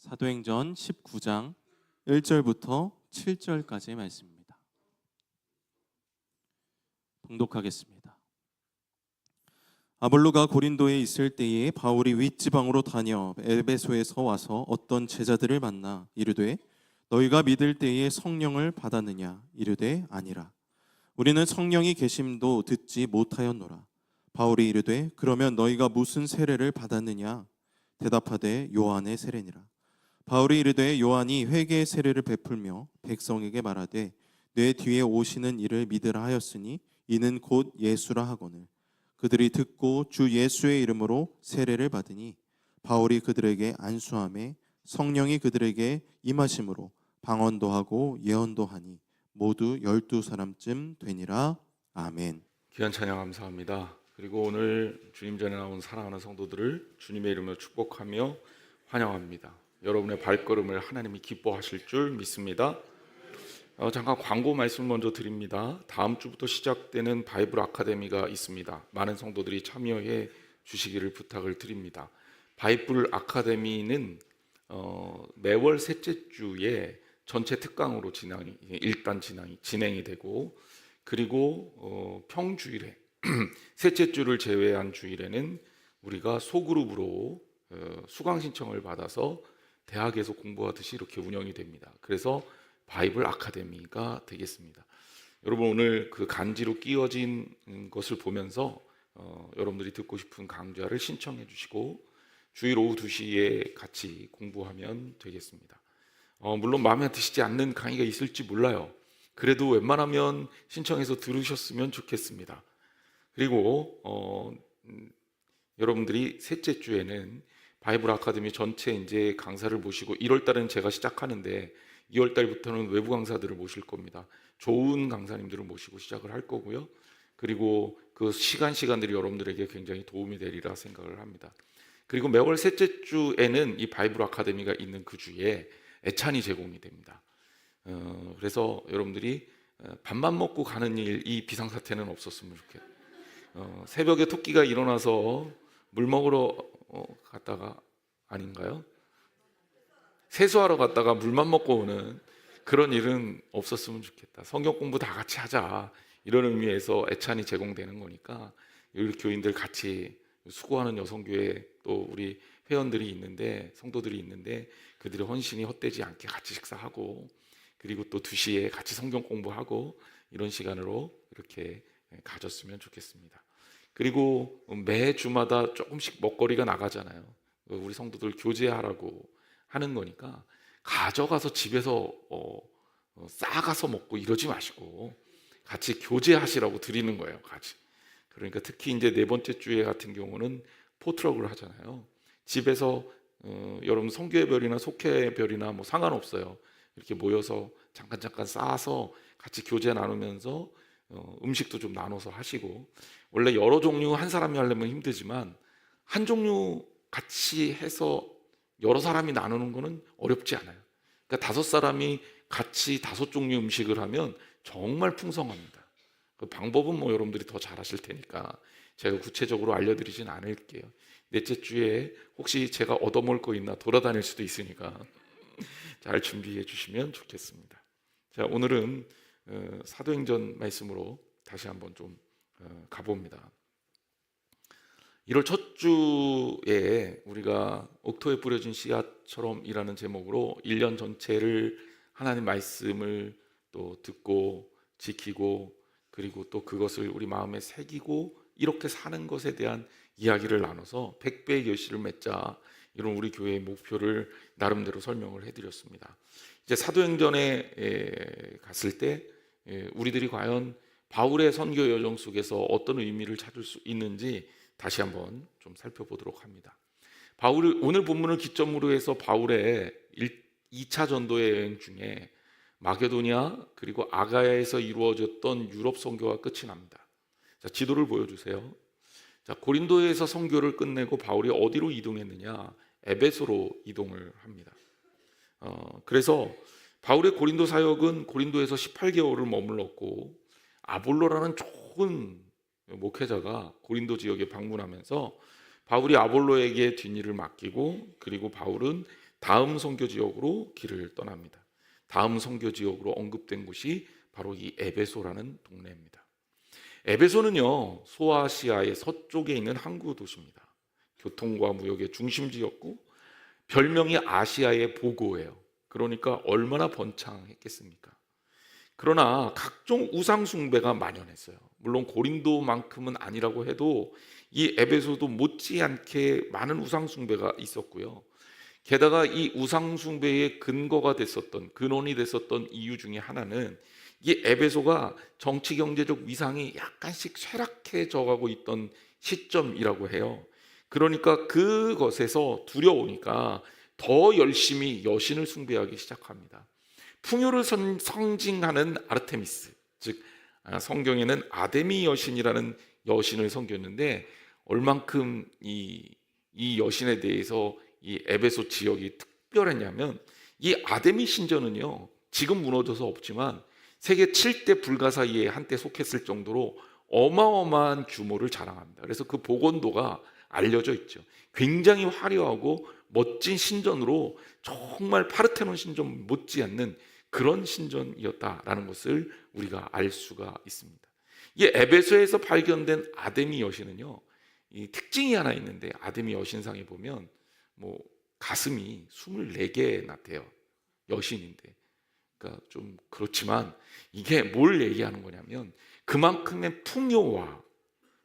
사도행전 19장 1절부터 7절까지의 말씀입니다. 봉독하겠습니다. 아볼로가 고린도에 있을 때에 바울이 윗지방으로 다녀 에베소에서 와서 어떤 제자들을 만나 이르되 너희가 믿을 때에 성령을 받았느냐 이르되 아니라 우리는 성령이 계심도 듣지 못하였노라. 바울이 이르되 그러면 너희가 무슨 세례를 받았느냐 대답하되 요한의 세례니라. 바울이 이르되 요한이 회개의 세례를 베풀며 백성에게 말하되 내 뒤에 오시는 이를 믿으라 하였으니 이는 곧 예수라 하거늘 그들이 듣고 주 예수의 이름으로 세례를 받으니 바울이 그들에게 안수하매 성령이 그들에게 임하심으로 방언도 하고 예언도 하니 모두 12사람쯤 되니라. 아멘. 귀한 찬양 감사합니다. 그리고 오늘 주님 전에 나온 사랑하는 성도들을 주님의 이름으로 축복하며 환영합니다. 여러분의 발걸음을 하나님이 기뻐하실 줄 믿습니다. 잠깐 광고 말씀 먼저 드립니다. 다음 주부터 시작되는 바이블 아카데미가 있습니다. 많은 성도들이 참여해 주시기를 부탁을 드립니다. 바이블 아카데미는 매월 셋째 주에 전체 특강으로 진행이 되고, 그리고 평주일에 셋째 주를 제외한 주일에는 우리가 소그룹으로 수강 신청을 받아서 대학에서 공부하듯이 이렇게 운영이 됩니다. 그래서 바이블 아카데미가 되겠습니다. 여러분 오늘 그 간지로 끼워진 것을 보면서 여러분들이 듣고 싶은 강좌를 신청해 주시고 주일 오후 2시에 같이 공부하면 되겠습니다. 물론 마음에 드시지 않는 강의가 있을지 몰라요. 그래도 웬만하면 신청해서 들으셨으면 좋겠습니다. 그리고 여러분들이 셋째 주에는 바이블 아카데미 전체 이제 강사를 모시고 1월 달은 제가 시작하는데 2월 달부터는 외부 강사들을 모실 겁니다. 좋은 강사님들을 모시고 시작을 할 거고요. 그리고 그 시간들이 여러분들에게 굉장히 도움이 되리라 생각을 합니다. 그리고 매월 셋째 주에는 이 바이블 아카데미가 있는 그 주에 애찬이 제공이 됩니다. 그래서 여러분들이 밥만 먹고 가는 이 비상사태는 없었으면 좋겠어요. 새벽에 토끼가 일어나서 물 먹으러 갔다가 아닌가요? 세수하러 갔다가 물만 먹고 오는 그런 일은 없었으면 좋겠다. 성경 공부 다 같이 하자. 이런 의미에서 애찬이 제공되는 거니까 우리 교인들 같이 수고하는 여성교회 또 우리 회원들이 있는데 성도들이 있는데 그들의 헌신이 헛되지 않게 같이 식사하고 그리고 또 2시에 같이 성경 공부하고 이런 시간으로 이렇게 가졌으면 좋겠습니다. 그리고 매 주마다 조금씩 먹거리가 나가잖아요. 우리 성도들 교제하라고 하는 거니까 가져가서 집에서 싸가서 먹고 이러지 마시고 같이 교제하시라고 드리는 거예요. 같이. 그러니까 특히 이제 네 번째 주에 같은 경우는 포트럭을 하잖아요. 집에서 여러분 성교회별이나 속회별이나 뭐 상관없어요. 이렇게 모여서 잠깐 싸서 같이 교제 나누면서 음식도 좀 나눠서 하시고 원래 여러 종류 한 사람이 하려면 힘들지만 한 종류 같이 해서 여러 사람이 나누는 거는 어렵지 않아요. 그러니까 5사람이 같이 5종류 음식을 하면 정말 풍성합니다. 그 방법은 뭐 여러분들이 더 잘 하실 테니까 제가 구체적으로 알려드리진 않을게요. 넷째 주에 혹시 제가 얻어먹을 거 있나 돌아다닐 수도 있으니까 잘 준비해 주시면 좋겠습니다. 자, 오늘은 사도행전 말씀으로 다시 한번 좀 가봅니다. 1월 첫 주에 우리가 옥토에 뿌려진 씨앗처럼이라는 제목으로 1년 전체를 하나님 말씀을 또 듣고 지키고 그리고 또 그것을 우리 마음에 새기고 이렇게 사는 것에 대한 이야기를 나눠서 100배의 결실을 맺자 이런 우리 교회의 목표를 나름대로 설명을 해드렸습니다. 이제 사도행전에 갔을 때 우리들이 과연 바울의 선교 여정 속에서 어떤 의미를 찾을 수 있는지 다시 한번 좀 살펴보도록 합니다. 바울이 오늘 본문을 기점으로 해서 바울의 2차 전도의 여행 중에 마게도니아 그리고 아가야에서 이루어졌던 유럽 선교가 끝이 납니다. 자, 지도를 보여주세요. 자, 고린도에서 선교를 끝내고 바울이 어디로 이동했느냐? 에베소로 이동을 합니다. 그래서 바울의 고린도 사역은 고린도에서 18개월을 머물렀고 아볼로라는 좋은 목회자가 고린도 지역에 방문하면서 바울이 아볼로에게 뒷일을 맡기고 그리고 바울은 다음 선교 지역으로 길을 떠납니다. 다음 선교 지역으로 언급된 곳이 바로 이 에베소라는 동네입니다. 에베소는요, 소아시아의 서쪽에 있는 항구 도시입니다. 교통과 무역의 중심지였고 별명이 아시아의 보고예요. 그러니까 얼마나 번창했겠습니까? 그러나 각종 우상 숭배가 만연했어요. 물론 고린도만큼은 아니라고 해도 이 에베소도 못지않게 많은 우상 숭배가 있었고요. 게다가 이 우상 숭배의 근거가 됐었던, 근원이 됐었던 이유 중에 하나는 이 에베소가 정치 경제적 위상이 약간씩 쇠락해져 가고 있던 시점이라고 해요. 그러니까 그것에서 두려우니까 더 열심히 여신을 숭배하기 시작합니다. 풍요를 상징하는 아르테미스, 즉 성경에는 아데미 여신이라는 여신을 섬겼는데, 얼만큼 이 여신에 대해서 이 에베소 지역이 특별했냐면, 이 아데미 신전은요, 지금 무너져서 없지만 세계 7대 불가 사이에 한때 속했을 정도로 어마어마한 규모를 자랑합니다. 그래서 그 복원도가 알려져 있죠. 굉장히 화려하고 멋진 신전으로 정말 파르테논 신전 못지않는 그런 신전이었다라는 것을 우리가 알 수가 있습니다. 이 에베소에서 발견된 아데미 여신은요, 이 특징이 하나 있는데, 아데미 여신상에 보면 뭐 가슴이 24개 나태요. 여신인데. 그러니까 좀 그렇지만 이게 뭘 얘기하는 거냐면 그만큼의 풍요와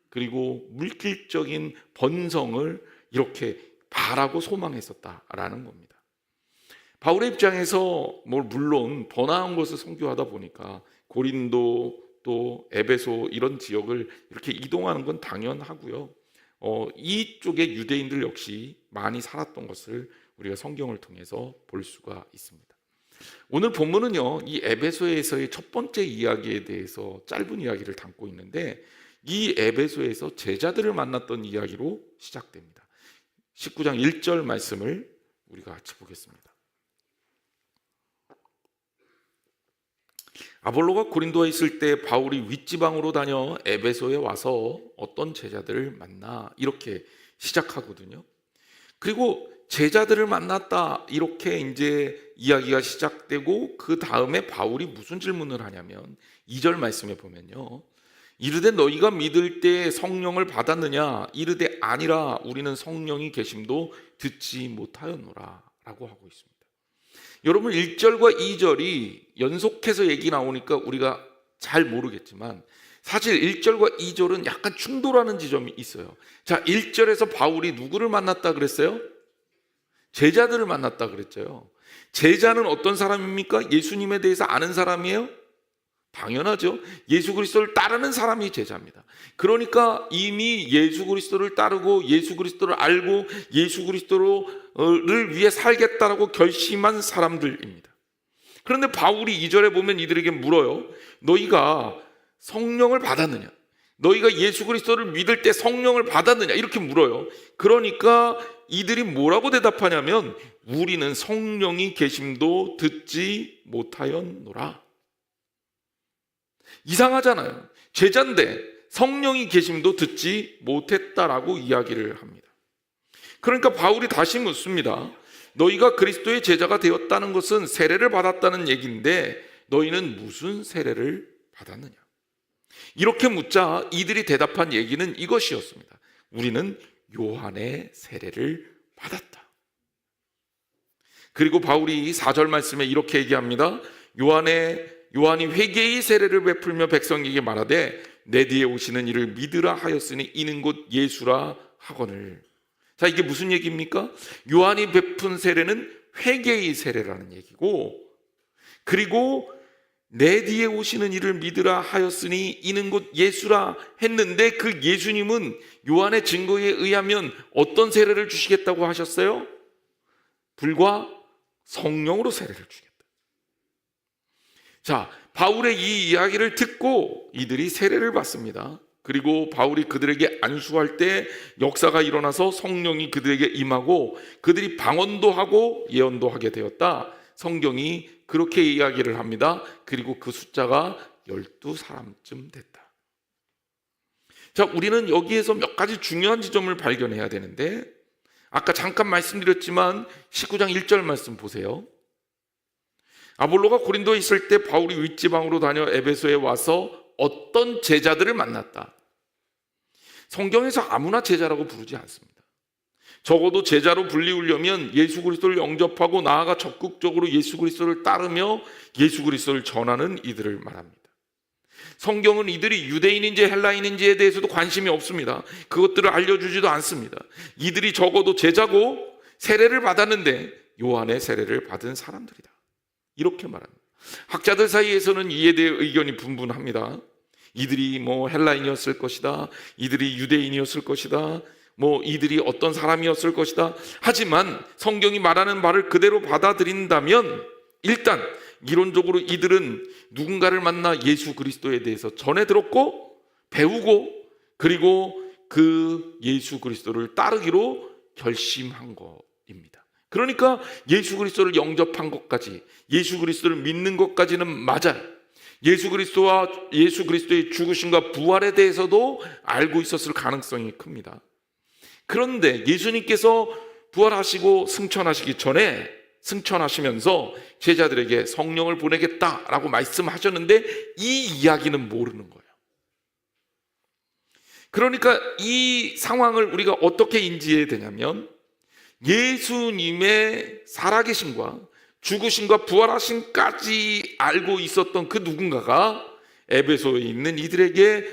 그리고 물질적인 번성을 이렇게 바라고 소망했었다라는 겁니다. 바울의 입장에서 물론 더 나은 곳을 선교하다 보니까 고린도 또 에베소 이런 지역을 이렇게 이동하는 건 당연하고요. 이쪽의 유대인들 역시 많이 살았던 것을 우리가 성경을 통해서 볼 수가 있습니다. 오늘 본문은요, 이 에베소에서의 첫 번째 이야기에 대해서 짧은 이야기를 담고 있는데, 이 에베소에서 제자들을 만났던 이야기로 시작됩니다. 19장 1절 말씀을 우리가 같이 보겠습니다. 아볼로가 고린도에 있을 때 바울이 윗지방으로 다녀 에베소에 와서 어떤 제자들을 만나, 이렇게 시작하거든요. 그리고 제자들을 만났다, 이렇게 이제 이야기가 시작되고, 그 다음에 바울이 무슨 질문을 하냐면 2절 말씀에 보면요, 이르되 너희가 믿을 때 성령을 받았느냐? 이르되 아니라 우리는 성령이 계심도 듣지 못하였노라 라고 하고 있습니다. 여러분, 1절과 2절이 연속해서 얘기 나오니까 우리가 잘 모르겠지만 사실 1절과 2절은 약간 충돌하는 지점이 있어요. 자, 1절에서 바울이 누구를 만났다 그랬어요? 제자들을 만났다 그랬죠. 제자는 어떤 사람입니까? 예수님에 대해서 아는 사람이에요? 당연하죠. 예수 그리스도를 따르는 사람이 제자입니다. 그러니까 이미 예수 그리스도를 따르고 예수 그리스도를 알고 예수 그리스도를 위해 살겠다라고 결심한 사람들입니다. 그런데 바울이 2절에 보면 이들에게 물어요. 너희가 성령을 받았느냐? 너희가 예수 그리스도를 믿을 때 성령을 받았느냐? 이렇게 물어요. 그러니까 이들이 뭐라고 대답하냐면 우리는 성령이 계심도 듣지 못하였노라. 이상하잖아요. 제자인데 성령이 계심도 듣지 못했다라고 이야기를 합니다. 그러니까 바울이 다시 묻습니다. 너희가 그리스도의 제자가 되었다는 것은 세례를 받았다는 얘기인데 너희는 무슨 세례를 받았느냐? 이렇게 묻자 이들이 대답한 얘기는 이것이었습니다. 우리는 요한의 세례를 받았다. 그리고 바울이 4절 말씀에 이렇게 얘기합니다. 요한이 회개의 세례를 베풀며 백성에게 말하되 내 뒤에 오시는 이를 믿으라 하였으니 이는 곧 예수라 하거늘. 자, 이게 무슨 얘기입니까? 요한이 베푼 세례는 회개의 세례라는 얘기고, 그리고 내 뒤에 오시는 이를 믿으라 하였으니 이는 곧 예수라 했는데, 그 예수님은 요한의 증거에 의하면 어떤 세례를 주시겠다고 하셨어요? 불과 성령으로 세례를 주겠다. 자, 바울의 이 이야기를 듣고 이들이 세례를 받습니다. 그리고 바울이 그들에게 안수할 때 역사가 일어나서 성령이 그들에게 임하고 그들이 방언도 하고 예언도 하게 되었다. 성경이 그렇게 이야기를 합니다. 그리고 그 숫자가 12사람쯤 됐다. 자, 우리는 여기에서 몇 가지 중요한 지점을 발견해야 되는데, 아까 잠깐 말씀드렸지만 19장 1절 말씀 보세요. 아볼로가 고린도에 있을 때 바울이 윗지방으로 다녀 에베소에 와서 어떤 제자들을 만났다. 성경에서 아무나 제자라고 부르지 않습니다. 적어도 제자로 불리우려면 예수 그리스도를 영접하고 나아가 적극적으로 예수 그리스도를 따르며 예수 그리스도를 전하는 이들을 말합니다. 성경은 이들이 유대인인지 헬라인인지에 대해서도 관심이 없습니다. 그것들을 알려주지도 않습니다. 이들이 적어도 제자고 세례를 받았는데 요한의 세례를 받은 사람들이다. 이렇게 말합니다. 학자들 사이에서는 이에 대해 의견이 분분합니다. 이들이 헬라인이었을 것이다. 이들이 유대인이었을 것이다. 이들이 어떤 사람이었을 것이다. 하지만 성경이 말하는 바를 그대로 받아들인다면 일단 이론적으로 이들은 누군가를 만나 예수 그리스도에 대해서 전해 들었고 배우고 그리고 그 예수 그리스도를 따르기로 결심한 것입니다. 그러니까 예수 그리스도를 영접한 것까지, 예수 그리스도를 믿는 것까지는 맞아요. 예수 그리스도와 예수 그리스도의 죽으심과 부활에 대해서도 알고 있었을 가능성이 큽니다. 그런데 예수님께서 부활하시고 승천하시기 전에 승천하시면서 제자들에게 성령을 보내겠다라고 말씀하셨는데 이 이야기는 모르는 거예요. 그러니까 이 상황을 우리가 어떻게 인지해야 되냐면 예수님의 살아계심과 죽으심과 부활하심까지 알고 있었던 그 누군가가 에베소에 있는 이들에게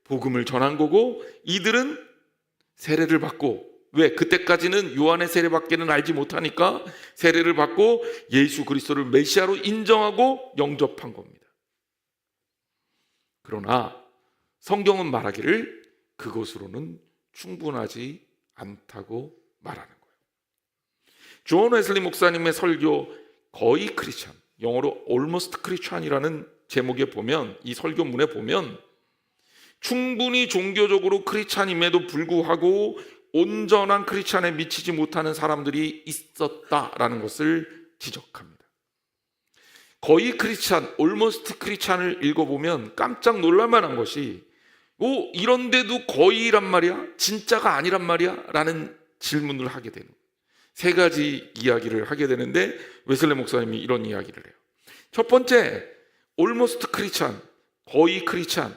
복음을 전한 거고, 이들은 세례를 받고, 왜? 그때까지는 요한의 세례밖에는 알지 못하니까 세례를 받고 예수 그리스도를 메시아로 인정하고 영접한 겁니다. 그러나 성경은 말하기를 그것으로는 충분하지 않다고 말하는 거예요. 존 웨슬리 목사님의 설교 거의 크리스찬, 영어로 almost Christian이라는 제목에 보면, 이 설교문에 보면 충분히 종교적으로 크리스찬임에도 불구하고 온전한 크리스찬에 미치지 못하는 사람들이 있었다라는 것을 지적합니다. 거의 크리스찬, almost 크리스찬을 읽어보면 깜짝 놀랄 만한 것이 이런데도 거의란 말이야? 진짜가 아니란 말이야? 라는 질문을 하게 되는 거예요. 세 가지 이야기를 하게 되는데 웨슬리 목사님이 이런 이야기를 해요. 첫 번째, almost 크리스찬, 거의 크리스찬,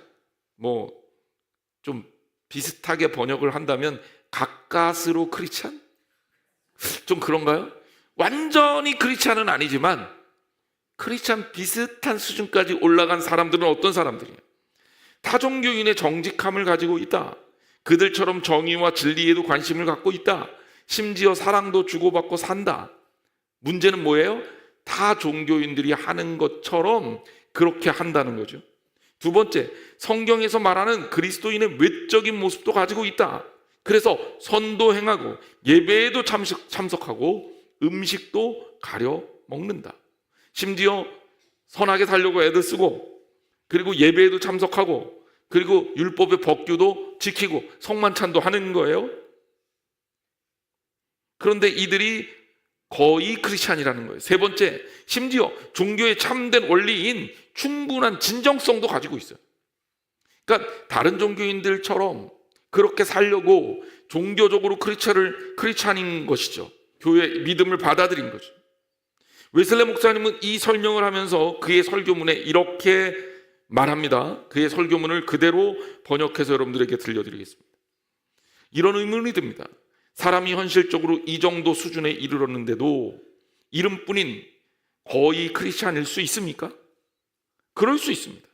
좀 비슷하게 번역을 한다면 가까스로 크리스찬? 좀 그런가요? 완전히 크리스찬은 아니지만 크리스찬 비슷한 수준까지 올라간 사람들은 어떤 사람들이에요? 타종교인의 정직함을 가지고 있다. 그들처럼 정의와 진리에도 관심을 갖고 있다. 심지어 사랑도 주고받고 산다. 문제는 뭐예요? 타 종교인들이 하는 것처럼 그렇게 한다는 거죠. 두 번째, 성경에서 말하는 그리스도인의 외적인 모습도 가지고 있다. 그래서 선도 행하고 예배에도 참석하고 음식도 가려 먹는다. 심지어 선하게 살려고 애들 쓰고, 그리고 예배에도 참석하고, 그리고 율법의 법규도 지키고 성만찬도 하는 거예요. 그런데 이들이 거의 크리스찬이라는 거예요. 세 번째, 심지어 종교의 참된 원리인 충분한 진정성도 가지고 있어요. 그러니까 다른 종교인들처럼 그렇게 살려고 종교적으로 크리스찬인 것이죠. 교회 믿음을 받아들인 거죠. 웨슬리 목사님은 이 설명을 하면서 그의 설교문에 이렇게 말합니다. 그의 설교문을 그대로 번역해서 여러분들에게 들려드리겠습니다. 이런 의문이 듭니다. 사람이 현실적으로 이 정도 수준에 이르렀는데도 이름뿐인 거의 크리스찬일 수 있습니까? 그럴 수 있습니다.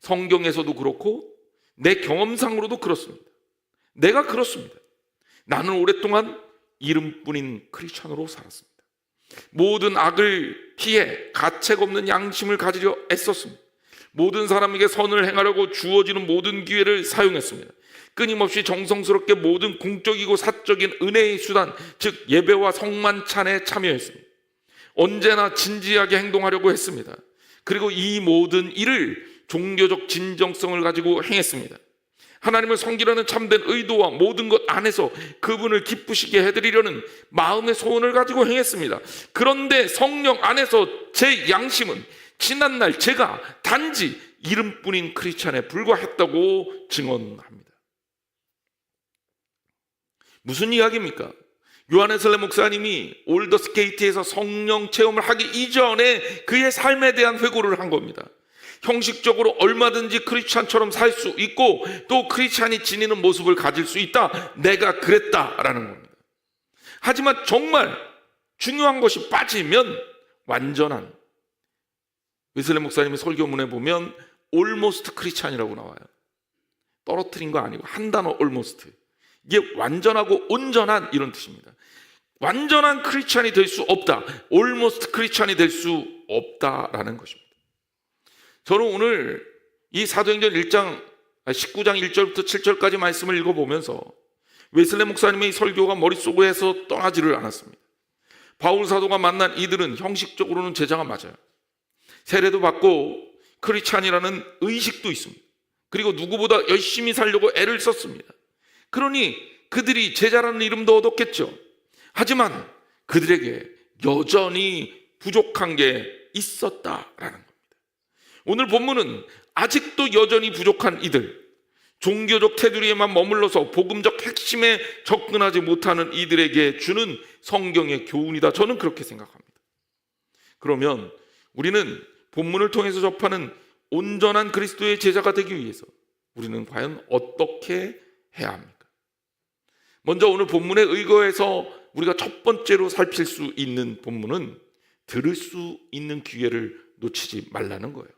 성경에서도 그렇고 내 경험상으로도 그렇습니다. 내가 그렇습니다. 나는 오랫동안 이름뿐인 크리스찬으로 살았습니다. 모든 악을 피해 가책 없는 양심을 가지려 애썼습니다. 모든 사람에게 선을 행하려고 주어지는 모든 기회를 사용했습니다. 끊임없이 정성스럽게 모든 공적이고 사적인 은혜의 수단, 즉 예배와 성만찬에 참여했습니다. 언제나 진지하게 행동하려고 했습니다. 그리고 이 모든 일을 종교적 진정성을 가지고 행했습니다. 하나님을 섬기려는 참된 의도와 모든 것 안에서 그분을 기쁘시게 해드리려는 마음의 소원을 가지고 행했습니다. 그런데 성령 안에서 제 양심은 지난날 제가 단지 이름뿐인 크리스찬에 불과했다고 증언합니다. 무슨 이야기입니까? 요한 웨슬레 목사님이 올더스게이트에서 성령 체험을 하기 이전에 그의 삶에 대한 회고를 한 겁니다. 형식적으로 얼마든지 크리스찬처럼 살 수 있고 또 크리스찬이 지니는 모습을 가질 수 있다. 내가 그랬다라는 겁니다. 하지만 정말 중요한 것이 빠지면 완전한, 웨슬레 목사님의 설교문에 보면 almost 크리스찬이라고 나와요. 떨어뜨린 거 아니고 한 단어 almost. 이게 완전하고 온전한 이런 뜻입니다. 완전한 크리스찬이 될 수 없다. almost 크리스찬이 될 수 없다라는 것입니다. 저는 오늘 이 사도행전 19장 1절부터 7절까지 말씀을 읽어보면서 웨슬레 목사님의 설교가 머릿속에서 떠나지를 않았습니다. 바울 사도가 만난 이들은 형식적으로는 제자가 맞아요. 세례도 받고 크리스찬이라는 의식도 있습니다. 그리고 누구보다 열심히 살려고 애를 썼습니다. 그러니 그들이 제자라는 이름도 얻었겠죠. 하지만 그들에게 여전히 부족한 게 있었다라는 겁니다. 오늘 본문은 아직도 여전히 부족한 이들, 종교적 테두리에만 머물러서 복음적 핵심에 접근하지 못하는 이들에게 주는 성경의 교훈이다. 저는 그렇게 생각합니다. 그러면 우리는 본문을 통해서 접하는 온전한 그리스도의 제자가 되기 위해서 우리는 과연 어떻게 해야 합니까? 먼저 오늘 본문에 의거해서 우리가 첫 번째로 살필 수 있는 본문은 들을 수 있는 기회를 놓치지 말라는 거예요.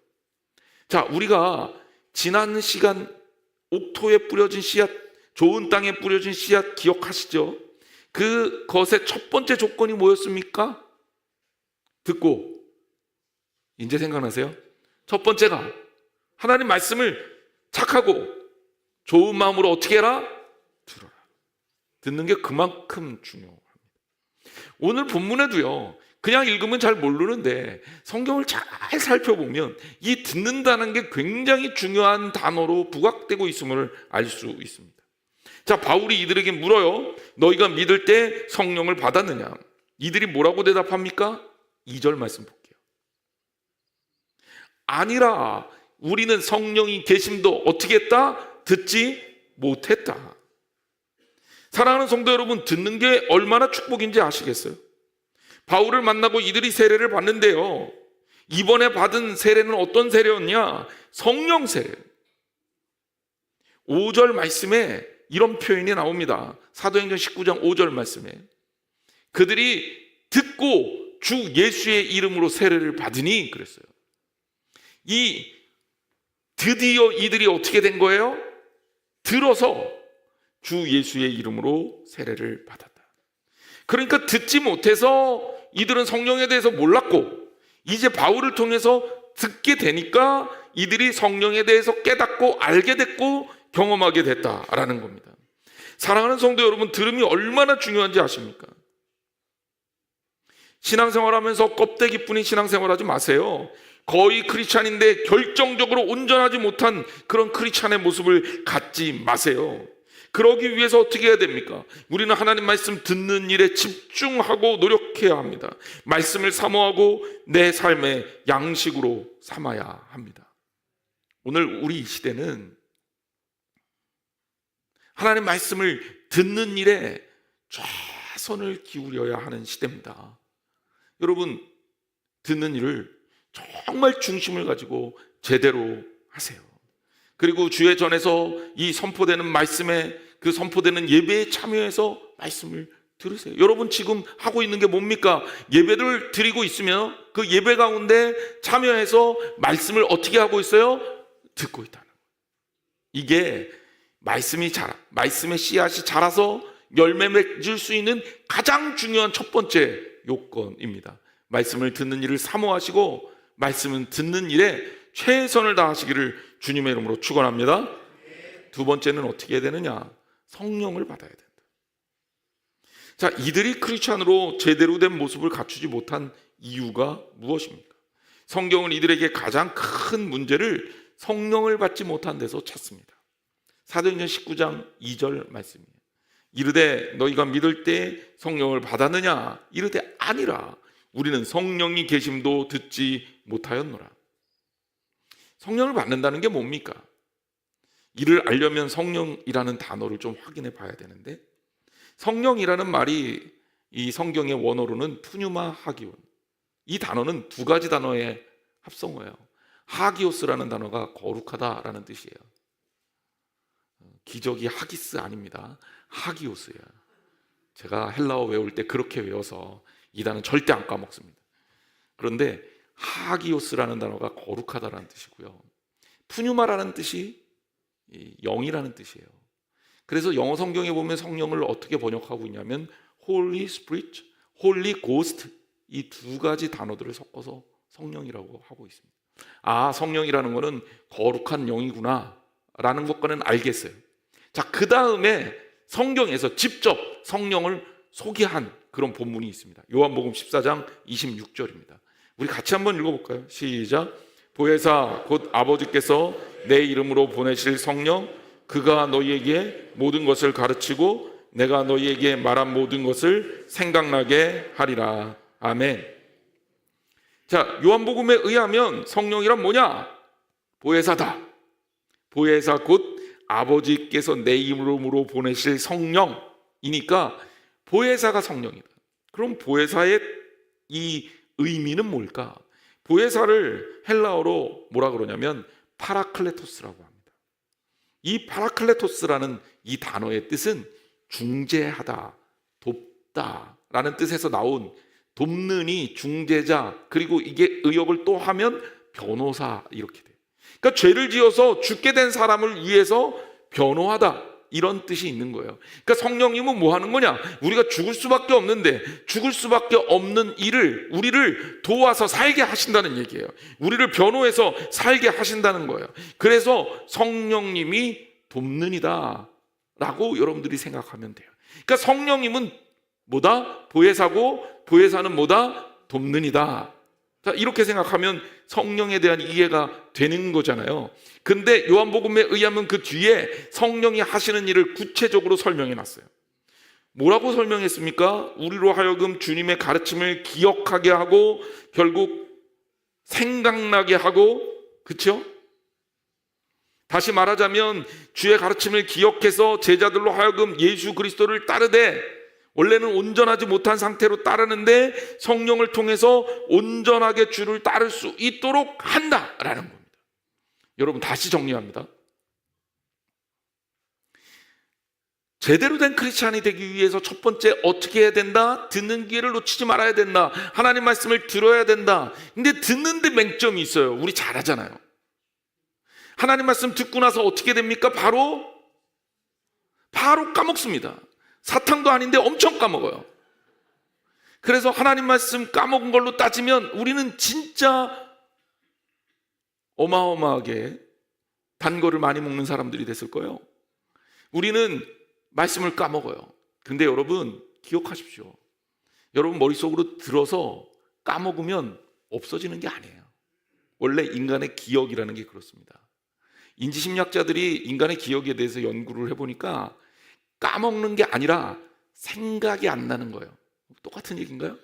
자, 우리가 지난 시간 옥토에 뿌려진 씨앗, 좋은 땅에 뿌려진 씨앗 기억하시죠? 그것의 첫 번째 조건이 뭐였습니까? 듣고. 이제 생각나세요? 첫 번째가 하나님 말씀을 착하고 좋은 마음으로 어떻게 해라? 들어라. 듣는 게 그만큼 중요합니다. 오늘 본문에도요, 그냥 읽으면 잘 모르는데 성경을 잘 살펴보면 이 듣는다는 게 굉장히 중요한 단어로 부각되고 있음을 알 수 있습니다. 자, 바울이 이들에게 물어요. 너희가 믿을 때 성령을 받았느냐? 이들이 뭐라고 대답합니까? 2절 말씀 볼게요. 아니라 우리는 성령이 계심도 어떻게 했다? 듣지 못했다. 사랑하는 성도 여러분, 듣는 게 얼마나 축복인지 아시겠어요? 바울을 만나고 이들이 세례를 받는데요, 이번에 받은 세례는 어떤 세례였냐? 성령 세례. 5절 말씀에 이런 표현이 나옵니다. 사도행전 19장 5절 말씀에 그들이 듣고 주 예수의 이름으로 세례를 받으니 그랬어요. 드디어 이들이 어떻게 된 거예요? 들어서 주 예수의 이름으로 세례를 받았다. 그러니까 듣지 못해서 이들은 성령에 대해서 몰랐고 이제 바울을 통해서 듣게 되니까 이들이 성령에 대해서 깨닫고 알게 됐고 경험하게 됐다라는 겁니다. 사랑하는 성도 여러분, 들음이 얼마나 중요한지 아십니까? 신앙생활하면서 껍데기뿐인 신앙생활하지 마세요. 거의 크리스찬인데 결정적으로 온전하지 못한 그런 크리스찬의 모습을 갖지 마세요. 그러기 위해서 어떻게 해야 됩니까? 우리는 하나님 말씀 듣는 일에 집중하고 노력해야 합니다. 말씀을 사모하고 내 삶의 양식으로 삼아야 합니다. 오늘 우리 이 시대는 하나님 말씀을 듣는 일에 최선을 기울여야 하는 시대입니다. 여러분, 듣는 일을 정말 중심을 가지고 제대로 하세요. 그리고 주의 전에서 이 선포되는 말씀에, 그 선포되는 예배에 참여해서 말씀을 들으세요. 여러분 지금 하고 있는 게 뭡니까? 예배를 드리고 있으면 그 예배 가운데 참여해서 말씀을 어떻게 하고 있어요? 듣고 있다는 거예요. 이게 말씀의 씨앗이 자라서 열매 맺을 수 있는 가장 중요한 첫 번째 요건입니다. 말씀을 듣는 일을 사모하시고 말씀은 듣는 일에 최선을 다하시기를 주님의 이름으로 축원합니다. 두 번째는 어떻게 해야 되느냐? 성령을 받아야 된다. 자, 이들이 크리스찬으로 제대로 된 모습을 갖추지 못한 이유가 무엇입니까? 성경은 이들에게 가장 큰 문제를 성령을 받지 못한 데서 찾습니다. 사도행전 19장 2절 말씀이에요. 이르되 너희가 믿을 때 성령을 받았느냐? 이르되 아니라 우리는 성령이 계심도 듣지 못하였노라. 성령을 받는다는 게 뭡니까? 이를 알려면 성령이라는 단어를 좀 확인해 봐야 되는데, 성령이라는 말이 이 성경의 원어로는 푸뉴마 하기온. 이 단어는 두 가지 단어의 합성어예요. 하기오스라는 단어가 거룩하다라는 뜻이에요. 기저귀 하기스 아닙니다. 하기오스예요. 제가 헬라어 외울 때 그렇게 외워서 이 단어는 절대 안 까먹습니다. 그런데 하기오스라는 단어가 거룩하다라는 뜻이고요. 푸뉴마라는 뜻이 영이라는 뜻이에요. 그래서 영어 성경에 보면 성령을 어떻게 번역하고 있냐면 Holy Spirit, Holy Ghost, 이 두 가지 단어들을 섞어서 성령이라고 하고 있습니다. 아, 성령이라는 것은 거룩한 영이구나 라는 것과는 알겠어요. 자, 그 다음에 성경에서 직접 성령을 소개한 그런 본문이 있습니다. 요한복음 14장 26절입니다. 우리 같이 한번 읽어볼까요? 시작. 보혜사 곧 아버지께서 내 이름으로 보내실 성령, 그가 너희에게 모든 것을 가르치고 내가 너희에게 말한 모든 것을 생각나게 하리라. 아멘. 자, 요한복음에 의하면 성령이란 뭐냐? 보혜사다. 보혜사 곧 아버지께서 내 이름으로 보내실 성령이니까 보혜사가 성령이다. 그럼 보혜사의 이 의미는 뭘까? 보혜사를 헬라어로 뭐라 그러냐면 파라클레토스라고 합니다. 이 파라클레토스라는 이 단어의 뜻은 중재하다, 돕다라는 뜻에서 나온 돕는이 중재자, 그리고 이게 의역을 또 하면 변호사 이렇게 돼요. 그러니까 죄를 지어서 죽게 된 사람을 위해서 변호하다 이런 뜻이 있는 거예요. 그러니까 성령님은 뭐 하는 거냐? 우리가 죽을 수밖에 없는데 죽을 수밖에 없는 일을 우리를 도와서 살게 하신다는 얘기예요. 우리를 변호해서 살게 하신다는 거예요. 그래서 성령님이 돕는 이다 라고 여러분들이 생각하면 돼요. 그러니까 성령님은 뭐다? 보혜사고 보혜사는 뭐다? 돕는 이다. 자, 이렇게 생각하면 성령에 대한 이해가 되는 거잖아요. 근데 요한복음에 의하면 그 뒤에 성령이 하시는 일을 구체적으로 설명해 놨어요. 뭐라고 설명했습니까? 우리로 하여금 주님의 가르침을 기억하게 하고 결국 생각나게 하고, 그렇죠? 다시 말하자면 주의 가르침을 기억해서 제자들로 하여금 예수 그리스도를 따르되, 원래는 온전하지 못한 상태로 따르는데 성령을 통해서 온전하게 주를 따를 수 있도록 한다라는 겁니다. 여러분, 다시 정리합니다. 제대로 된 크리스찬이 되기 위해서 첫 번째 어떻게 해야 된다? 듣는 기회를 놓치지 말아야 된다. 하나님 말씀을 들어야 된다. 근데 듣는데 맹점이 있어요. 우리 잘하잖아요. 하나님 말씀 듣고 나서 어떻게 됩니까? 바로 까먹습니다. 사탕도 아닌데 엄청 까먹어요. 그래서 하나님 말씀 까먹은 걸로 따지면 우리는 진짜 어마어마하게 단 거를 많이 먹는 사람들이 됐을 거예요. 우리는 말씀을 까먹어요. 근데 여러분 기억하십시오. 여러분 머릿속으로 들어서 까먹으면 없어지는 게 아니에요. 원래 인간의 기억이라는 게 그렇습니다. 인지심리학자들이 인간의 기억에 대해서 연구를 해보니까 까먹는 게 아니라 생각이 안 나는 거예요. 똑같은 얘기인가요?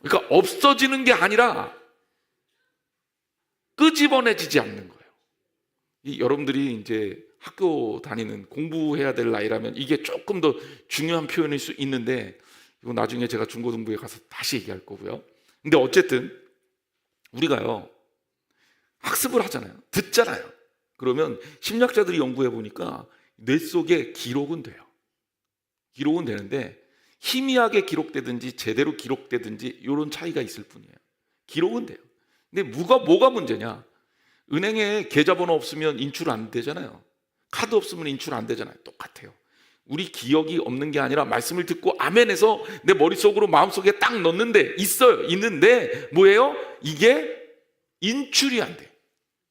그러니까 없어지는 게 아니라 끄집어내지지 않는 거예요. 여러분들이 이제 학교 다니는 공부해야 될 나이라면 이게 조금 더 중요한 표현일 수 있는데 이거 나중에 제가 중고등부에 가서 다시 얘기할 거고요. 근데 어쨌든 우리가요 학습을 하잖아요. 듣잖아요. 그러면 심리학자들이 연구해 보니까 뇌 속에 기록은 돼요. 기록은 되는데 희미하게 기록되든지 제대로 기록되든지 이런 차이가 있을 뿐이에요. 기록은 돼요. 근데 뭐가 문제냐? 은행에 계좌번호 없으면 인출 안 되잖아요. 카드 없으면 인출 안 되잖아요. 똑같아요. 우리 기억이 없는 게 아니라 말씀을 듣고 아멘해서 내 머릿속으로 마음속에 딱 넣는데 있는데 뭐예요? 이게 인출이 안 돼.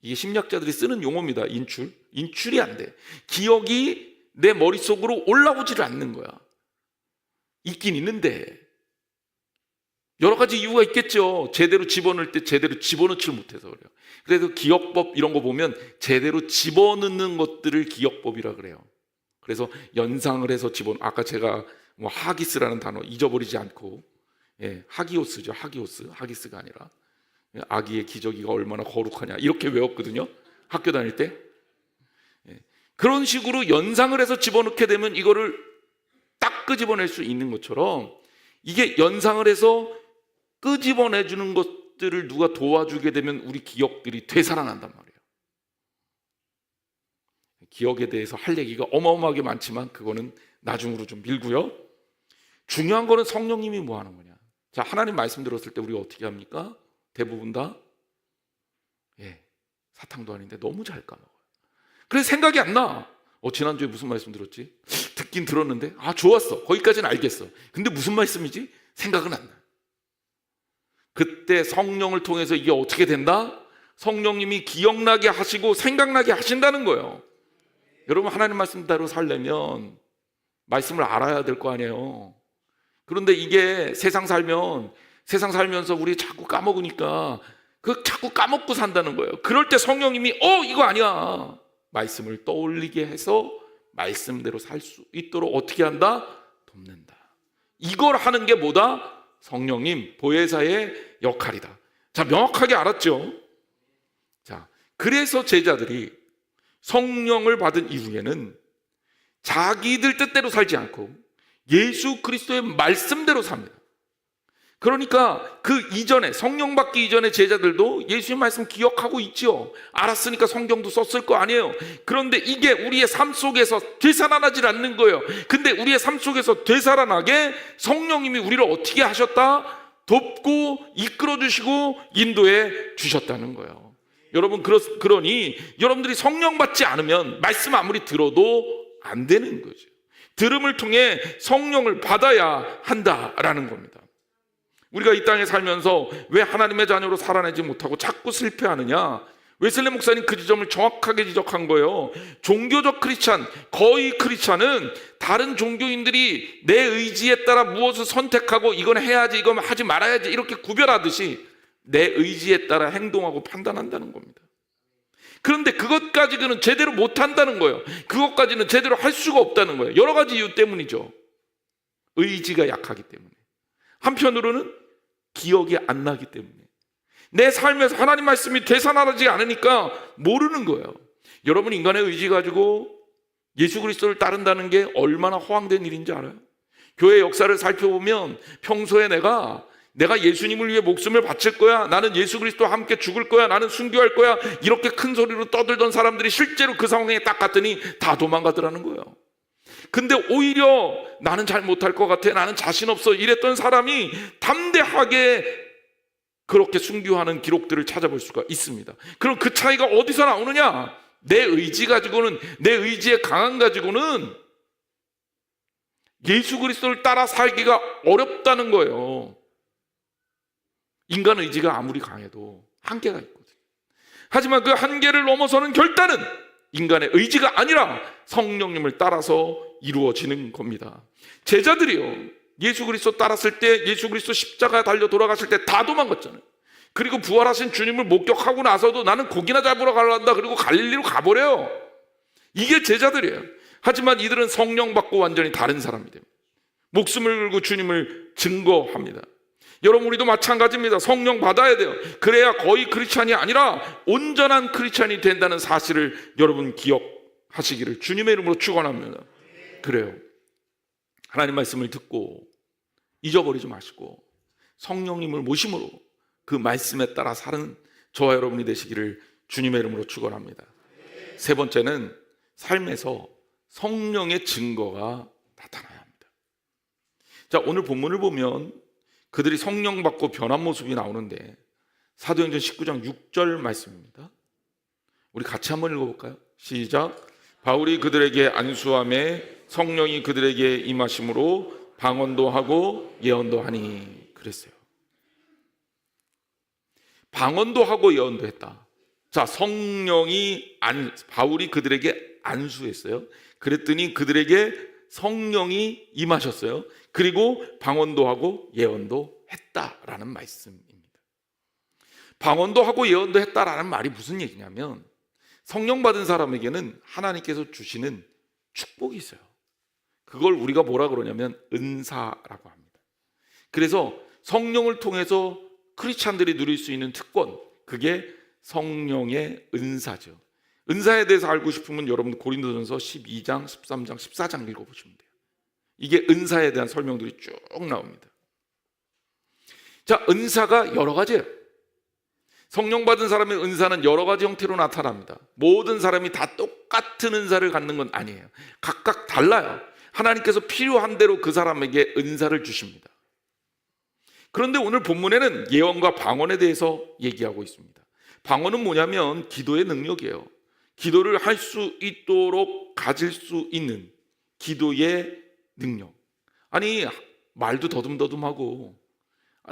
이게 심리학자들이 쓰는 용어입니다. 인출이 안 돼. 기억이 내 머릿속으로 올라오지를 않는 거야. 있긴 있는데 여러 가지 이유가 있겠죠. 제대로 집어넣을 때 제대로 집어넣지를 못해서 그래요. 그래서 기억법 이런 거 보면 제대로 집어넣는 것들을 기억법이라 그래요. 그래서 연상을 해서 아까 제가 뭐 하기스라는 단어 잊어버리지 않고, 하기오스죠. 하기스가 아니라 아기의 기저귀가 얼마나 거룩하냐 이렇게 외웠거든요. 학교 다닐 때. 그런 식으로 연상을 해서 집어넣게 되면 이거를 딱 딱 끄집어낼 수 있는 것처럼 이게 연상을 해서 끄집어내주는 것들을 누가 도와주게 되면 우리 기억들이 되살아난단 말이에요. 기억에 대해서 할 얘기가 어마어마하게 많지만 그거는 나중으로 좀 밀고요. 중요한 거는 성령님이 뭐 하는 거냐. 자, 하나님 말씀 들었을 때 우리가 어떻게 합니까? 대부분 다 사탕도 아닌데 너무 잘 까먹어요. 그래서 생각이 안 나. 지난주에 무슨 말씀 들었지? 듣긴 들었는데 좋았어. 거기까지는 알겠어. 근데 무슨 말씀이지? 생각은 안 나. 그때 성령을 통해서 이게 어떻게 된다? 성령님이 기억나게 하시고 생각나게 하신다는 거예요. 여러분, 하나님 말씀대로 살려면 말씀을 알아야 될 거 아니에요. 그런데 이게 세상 살면서 우리 자꾸 까먹으니까 자꾸 까먹고 산다는 거예요. 그럴 때 성령님이 이거 아니야. 말씀을 떠올리게 해서 말씀대로 살 수 있도록 어떻게 한다? 돕는다. 이걸 하는 게 뭐다? 성령님, 보혜사의 역할이다. 자, 명확하게 알았죠? 자, 그래서 제자들이 성령을 받은 이후에는 자기들 뜻대로 살지 않고 예수 그리스도의 말씀대로 삽니다. 그러니까 그 이전에, 성령 받기 이전에 제자들도 예수의 말씀 기억하고 있죠. 알았으니까 성경도 썼을 거 아니에요. 그런데 이게 우리의 삶 속에서 되살아나질 않는 거예요. 근데 우리의 삶 속에서 되살아나게 성령님이 우리를 어떻게 하셨다? 돕고 이끌어 주시고 인도해 주셨다는 거예요. 여러분, 그러니 여러분들이 성령 받지 않으면 말씀 아무리 들어도 안 되는 거죠. 들음을 통해 성령을 받아야 한다라는 겁니다. 우리가 이 땅에 살면서 왜 하나님의 자녀로 살아내지 못하고 자꾸 실패하느냐? 웨슬리 목사님 그 지점을 정확하게 지적한 거예요. 종교적 크리스찬, 거의 크리스찬은 다른 종교인들이 내 의지에 따라 무엇을 선택하고 이건 해야지, 이건 하지 말아야지 이렇게 구별하듯이 내 의지에 따라 행동하고 판단한다는 겁니다. 그런데 그것까지는 제대로 못한다는 거예요. 그것까지는 제대로 할 수가 없다는 거예요. 여러 가지 이유 때문이죠. 의지가 약하기 때문에. 한편으로는 기억이 안 나기 때문에. 내 삶에서 하나님 말씀이 되살아나지 않으니까 모르는 거예요. 여러분, 인간의 의지 가지고 예수 그리스도를 따른다는 게 얼마나 허황된 일인지 알아요? 교회 역사를 살펴보면 평소에 내가 예수님을 위해 목숨을 바칠 거야, 나는 예수 그리스도와 함께 죽을 거야, 나는 순교할 거야, 이렇게 큰 소리로 떠들던 사람들이 실제로 그 상황에 딱 갔더니 다 도망가더라는 거예요. 근데 오히려 나는 잘 못할 것 같아, 나는 자신 없어 이랬던 사람이 담대하게 그렇게 순교하는 기록들을 찾아볼 수가 있습니다. 그럼 그 차이가 어디서 나오느냐? 내 의지 가지고는, 내 의지의 강함 가지고는 예수 그리스도를 따라 살기가 어렵다는 거예요. 인간 의지가 아무리 강해도 한계가 있거든요. 하지만 그 한계를 넘어서는 결단은 인간의 의지가 아니라 성령님을 따라서 이루어지는 겁니다. 제자들이요, 예수 그리스도 따랐을 때, 예수 그리스도 십자가에 달려 돌아가실 때 다 도망갔잖아요. 그리고 부활하신 주님을 목격하고 나서도 나는 고기나 잡으러 가려한다, 그리고 갈릴리로 가버려요. 이게 제자들이에요. 하지만 이들은 성령 받고 완전히 다른 사람이 됩니다. 목숨을 걸고 주님을 증거합니다. 여러분, 우리도 마찬가지입니다. 성령 받아야 돼요. 그래야 거의 크리스찬이 아니라 온전한 크리스찬이 된다는 사실을 여러분 기억하시기를 주님의 이름으로 축원합니다. 그래요. 하나님 말씀을 듣고 잊어버리지 마시고 성령님을 모심으로 그 말씀에 따라 사는 저와 여러분이 되시기를 주님의 이름으로 축원합니다. 세 번째는 삶에서 성령의 증거가 나타나야 합니다. 자, 오늘 본문을 보면 그들이 성령 받고 변한 모습이 나오는데 사도행전 19장 6절 말씀입니다. 우리 같이 한번 읽어볼까요? 시작. 바울이 그들에게 안수함에 성령이 그들에게 임하심으로 방언도 하고 예언도 하니 그랬어요. 방언도 하고 예언도 했다. 자, 바울이 그들에게 안수했어요. 그랬더니 그들에게 성령이 임하셨어요. 그리고 방언도 하고 예언도 했다라는 말씀입니다. 방언도 하고 예언도 했다라는 말이 무슨 얘기냐면 성령 받은 사람에게는 하나님께서 주시는 축복이 있어요. 그걸 우리가 뭐라 그러냐면 은사라고 합니다. 그래서 성령을 통해서 크리스찬들이 누릴 수 있는 특권, 그게 성령의 은사죠. 은사에 대해서 알고 싶으면 여러분 고린도전서 12장, 13장, 14장 읽어보시면 돼요. 이게 은사에 대한 설명들이 쭉 나옵니다. 자, 은사가 여러 가지예요. 성령 받은 사람의 은사는 여러 가지 형태로 나타납니다. 모든 사람이 다 똑같은 은사를 갖는 건 아니에요. 각각 달라요. 하나님께서 필요한 대로 그 사람에게 은사를 주십니다. 그런데 오늘 본문에는 예언과 방언에 대해서 얘기하고 있습니다. 방언은 뭐냐면 기도의 능력이에요. 기도를 할 수 있도록 가질 수 있는 기도의 능력. 아니, 말도 더듬더듬하고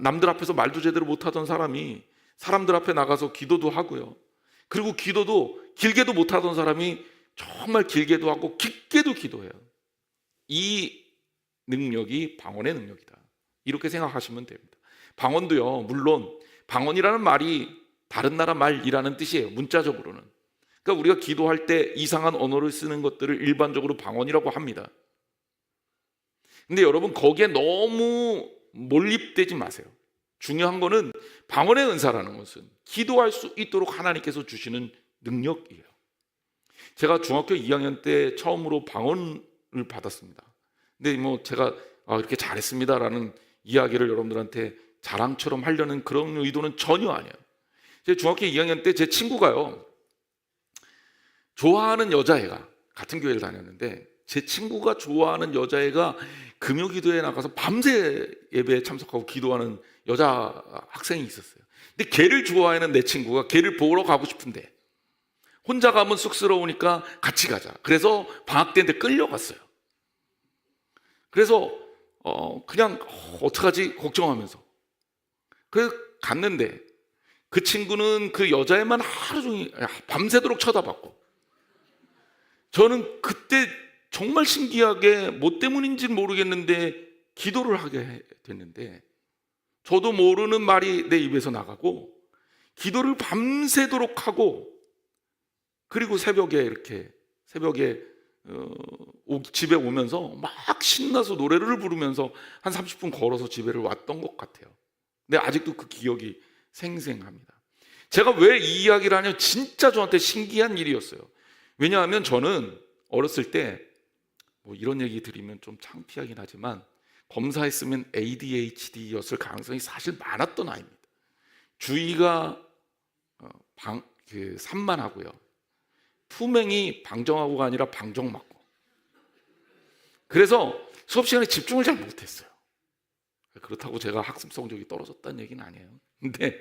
남들 앞에서 말도 제대로 못하던 사람이 사람들 앞에 나가서 기도도 하고요. 그리고 기도도 길게도 못하던 사람이 정말 길게도 하고 깊게도 기도해요. 이 능력이 방언의 능력이다. 이렇게 생각하시면 됩니다. 방언도요, 물론 방언이라는 말이 다른 나라 말이라는 뜻이에요. 문자적으로는. 그러니까 우리가 기도할 때 이상한 언어를 쓰는 것들을 일반적으로 방언이라고 합니다. 근데 여러분, 거기에 너무 몰입되지 마세요. 중요한 거는 방언의 은사라는 것은 기도할 수 있도록 하나님께서 주시는 능력이에요. 제가 중학교 2학년 때 처음으로 방언을 받았습니다. 근데 뭐 제가 이렇게 잘했습니다라는 이야기를 여러분들한테 자랑처럼 하려는 그런 의도는 전혀 아니에요. 제 중학교 2학년 때 제 친구가요, 좋아하는 여자애가, 같은 교회를 다녔는데 제 친구가 좋아하는 여자애가 금요기도에 나가서 밤새 예배에 참석하고 기도하는 여자 학생이 있었어요. 근데 걔를 좋아하는 내 친구가 걔를 보러 가고 싶은데 혼자 가면 쑥스러우니까 같이 가자. 그래서 방학 때인데 끌려갔어요. 그래서 그냥 어떡하지 걱정하면서 그래서 갔는데 그 친구는 그 여자애만 하루 종일 밤새도록 쳐다봤고, 저는 그때 정말 신기하게 뭐 때문인지는 모르겠는데 기도를 하게 됐는데, 저도 모르는 말이 내 입에서 나가고 기도를 밤새도록 하고, 그리고 새벽에 집에 오면서 막 신나서 노래를 부르면서 한 30분 걸어서 집에를 왔던 것 같아요. 근데 아직도 그 기억이 생생합니다. 제가 왜 이 이야기를 하냐면 진짜 저한테 신기한 일이었어요. 왜냐하면 저는 어렸을 때 뭐 이런 얘기 드리면 좀 창피하긴 하지만 검사했으면 ADHD였을 가능성이 사실 많았던 아이입니다. 주의가 산만하고요. 품행이 방정하고가 아니라 방정맞고. 그래서 수업 시간에 집중을 잘 못했어요. 그렇다고 제가 학습 성적이 떨어졌다는 얘기는 아니에요. 근데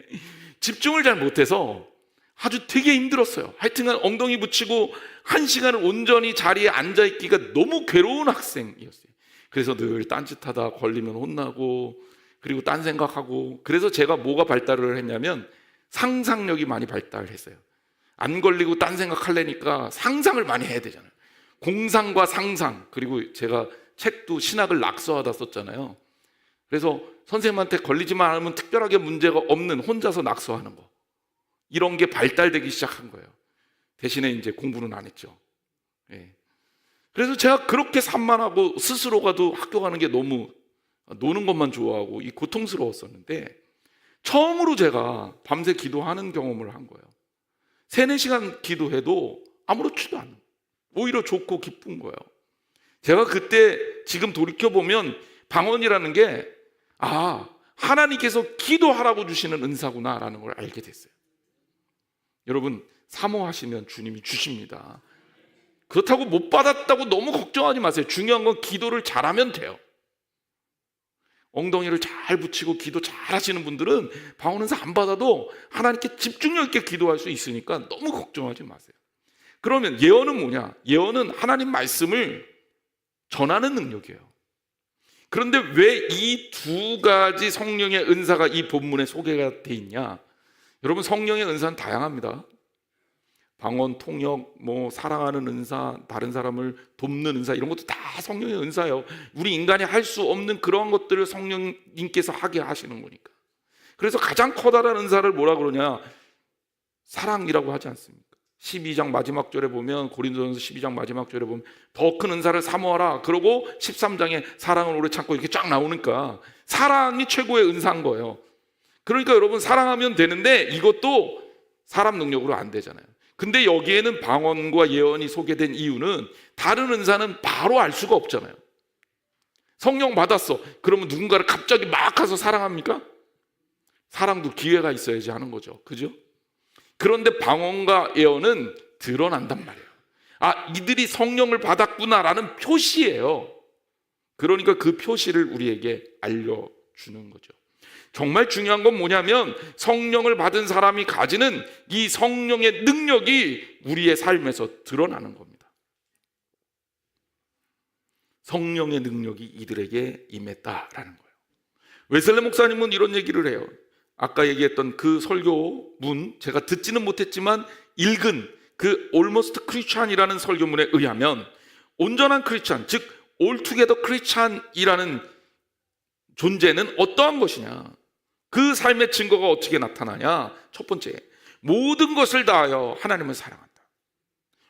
집중을 잘 못해서 아주 되게 힘들었어요. 하여튼간 엉덩이 붙이고 1시간을 온전히 자리에 앉아있기가 너무 괴로운 학생이었어요. 그래서 늘 딴짓하다 걸리면 혼나고, 그리고 딴 생각하고. 그래서 제가 뭐가 발달을 했냐면 상상력이 많이 발달했어요. 안 걸리고 딴 생각하려니까 상상을 많이 해야 되잖아요. 공상과 상상. 그리고 제가 책도 신학을 낙서하다 썼잖아요. 그래서 선생님한테 걸리지만 않으면 특별하게 문제가 없는 혼자서 낙서하는 거, 이런 게 발달되기 시작한 거예요. 대신에 이제 공부는 안 했죠. 예. 그래서 제가 그렇게 산만하고 스스로가도 학교 가는 게 너무 노는 것만 좋아하고 이 고통스러웠었는데, 처음으로 제가 밤새 기도하는 경험을 한 거예요. 3-4시간 기도해도 아무렇지도 않아요. 오히려 좋고 기쁜 거예요. 제가 그때 지금 돌이켜보면 방언이라는 게 하나님께서 기도하라고 주시는 은사구나라는 걸 알게 됐어요. 여러분, 사모하시면 주님이 주십니다. 그렇다고 못 받았다고 너무 걱정하지 마세요. 중요한 건 기도를 잘하면 돼요. 엉덩이를 잘 붙이고 기도 잘 하시는 분들은 방언 은사 안 받아도 하나님께 집중력 있게 기도할 수 있으니까 너무 걱정하지 마세요. 그러면 예언은 뭐냐? 예언은 하나님 말씀을 전하는 능력이에요. 그런데 왜 이 2가지 성령의 은사가 이 본문에 소개가 돼 있냐? 여러분, 성령의 은사는 다양합니다. 방언, 통역, 사랑하는 은사, 다른 사람을 돕는 은사, 이런 것도 다 성령의 은사예요. 우리 인간이 할 수 없는 그런 것들을 성령님께서 하게 하시는 거니까. 그래서 가장 커다란 은사를 뭐라 그러냐? 사랑이라고 하지 않습니까? 12장 마지막 절에 보면, 고린도전서 12장 마지막 절에 보면 더 큰 은사를 사모하라. 그러고 13장에 사랑을 오래 참고 이렇게 쫙 나오니까 사랑이 최고의 은사인 거예요. 그러니까 여러분, 사랑하면 되는데 이것도 사람 능력으로 안 되잖아요. 근데 여기에는 방언과 예언이 소개된 이유는 다른 은사는 바로 알 수가 없잖아요. 성령 받았어. 그러면 누군가를 갑자기 막 가서 사랑합니까? 사랑도 기회가 있어야지 하는 거죠. 그죠? 그런데 방언과 예언은 드러난단 말이에요. 아, 이들이 성령을 받았구나라는 표시예요. 그러니까 그 표시를 우리에게 알려주는 거죠. 정말 중요한 건 뭐냐면 성령을 받은 사람이 가지는 이 성령의 능력이 우리의 삶에서 드러나는 겁니다. 성령의 능력이 이들에게 임했다라는 거예요. 웨슬레 목사님은 이런 얘기를 해요. 아까 얘기했던 그 설교문, 제가 듣지는 못했지만 읽은 그 Almost Christian이라는 설교문에 의하면 온전한 크리스찬, 즉 Altogether Christian이라는 존재는 어떠한 것이냐, 그 삶의 증거가 어떻게 나타나냐. 첫 번째, 모든 것을 다하여 하나님을 사랑한다.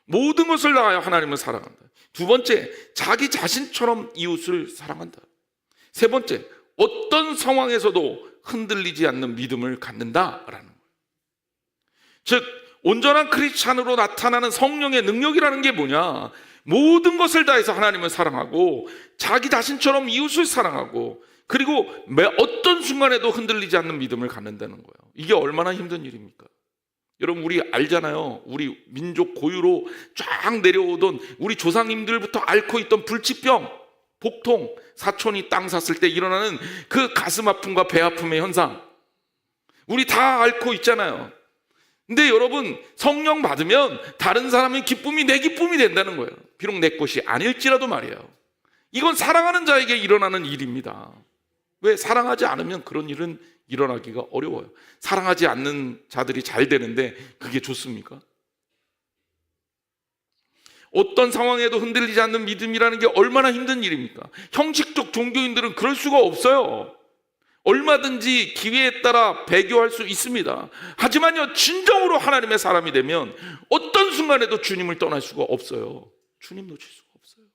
모든 것을 다하여 하나님을 사랑한다. 두 번째, 자기 자신처럼 이웃을 사랑한다. 세 번째, 어떤 상황에서도 흔들리지 않는 믿음을 갖는다라는 거예요. 즉 온전한 크리스찬으로 나타나는 성령의 능력이라는 게 뭐냐? 모든 것을 다해서 하나님을 사랑하고 자기 자신처럼 이웃을 사랑하고 그리고 어떤 순간에도 흔들리지 않는 믿음을 갖는다는 거예요. 이게 얼마나 힘든 일입니까? 여러분, 우리 알잖아요. 우리 민족 고유로 쫙 내려오던 우리 조상님들부터 앓고 있던 불치병, 복통, 사촌이 땅 샀을 때 일어나는 그 가슴 아픔과 배 아픔의 현상, 우리 다 앓고 있잖아요. 근데 여러분, 성령 받으면 다른 사람의 기쁨이 내 기쁨이 된다는 거예요. 비록 내 것이 아닐지라도 말이에요. 이건 사랑하는 자에게 일어나는 일입니다. 왜? 사랑하지 않으면 그런 일은 일어나기가 어려워요. 사랑하지 않는 자들이 잘 되는데 그게 좋습니까? 어떤 상황에도 흔들리지 않는 믿음이라는 게 얼마나 힘든 일입니까? 형식적 종교인들은 그럴 수가 없어요. 얼마든지 기회에 따라 배교할 수 있습니다. 하지만요, 진정으로 하나님의 사람이 되면 어떤 순간에도 주님을 떠날 수가 없어요. 주님 놓칠 수가 없어요.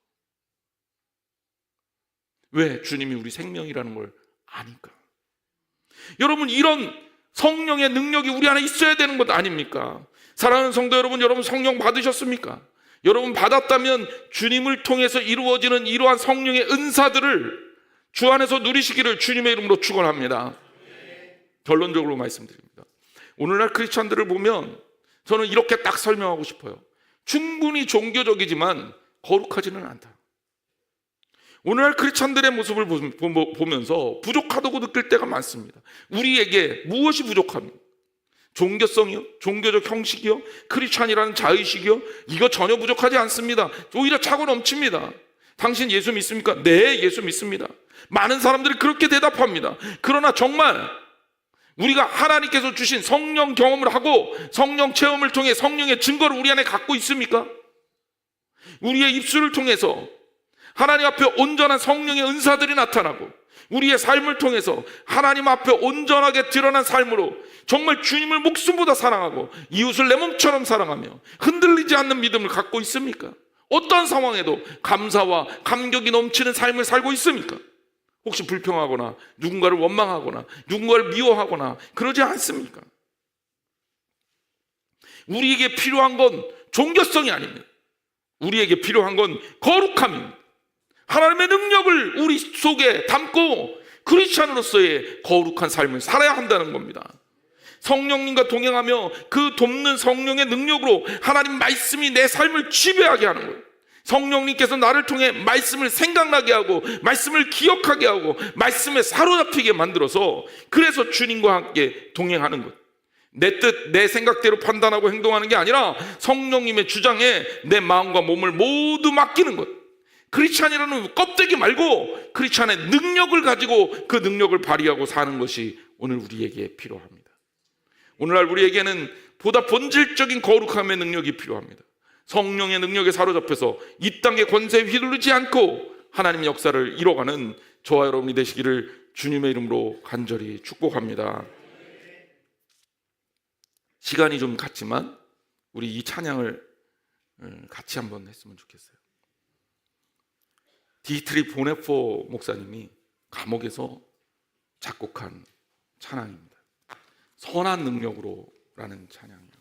왜? 주님이 우리 생명이라는 걸 아니까. 여러분, 이런 성령의 능력이 우리 안에 있어야 되는 것 아닙니까? 사랑하는 성도 여러분, 여러분 성령 받으셨습니까? 여러분 받았다면 주님을 통해서 이루어지는 이러한 성령의 은사들을 주 안에서 누리시기를 주님의 이름으로 축원합니다. 결론적으로 말씀드립니다. 오늘날 크리스찬들을 보면 저는 이렇게 딱 설명하고 싶어요. 충분히 종교적이지만 거룩하지는 않다. 오늘날 크리스찬들의 모습을 보면서 부족하다고 느낄 때가 많습니다. 우리에게 무엇이 부족합니까? 종교성이요? 종교적 형식이요? 크리스찬이라는 자의식이요? 이거 전혀 부족하지 않습니다. 오히려 차고 넘칩니다. 당신 예수 믿습니까? 네, 예수 믿습니다. 많은 사람들이 그렇게 대답합니다. 그러나 정말 우리가 하나님께서 주신 성령 경험을 하고 성령 체험을 통해 성령의 증거를 우리 안에 갖고 있습니까? 우리의 입술을 통해서 하나님 앞에 온전한 성령의 은사들이 나타나고 우리의 삶을 통해서 하나님 앞에 온전하게 드러난 삶으로 정말 주님을 목숨보다 사랑하고 이웃을 내 몸처럼 사랑하며 흔들리지 않는 믿음을 갖고 있습니까? 어떤 상황에도 감사와 감격이 넘치는 삶을 살고 있습니까? 혹시 불평하거나 누군가를 원망하거나 누군가를 미워하거나 그러지 않습니까? 우리에게 필요한 건 종교성이 아닙니다. 우리에게 필요한 건 거룩함입니다. 하나님의 능력을 우리 속에 담고 크리스찬으로서의 거룩한 삶을 살아야 한다는 겁니다. 성령님과 동행하며 그 돕는 성령의 능력으로 하나님 말씀이 내 삶을 지배하게 하는 거예요. 성령님께서 나를 통해 말씀을 생각나게 하고 말씀을 기억하게 하고 말씀에 사로잡히게 만들어서 그래서 주님과 함께 동행하는 것. 내 뜻, 내 생각대로 판단하고 행동하는 게 아니라 성령님의 주장에 내 마음과 몸을 모두 맡기는 것. 크리스찬이라는 껍데기 말고 크리스찬의 능력을 가지고 그 능력을 발휘하고 사는 것이 오늘 우리에게 필요합니다. 오늘날 우리에게는 보다 본질적인 거룩함의 능력이 필요합니다. 성령의 능력에 사로잡혀서 이 땅의 권세에 휘둘리지 않고 하나님 역사를 이뤄가는 저와 여러분이 되시기를 주님의 이름으로 간절히 축복합니다. 시간이 좀 갔지만 우리 이 찬양을 같이 한번 했으면 좋겠어요. 디트리 보네포 목사님이 감옥에서 작곡한 찬양입니다. 선한 능력으로라는 찬양입니다.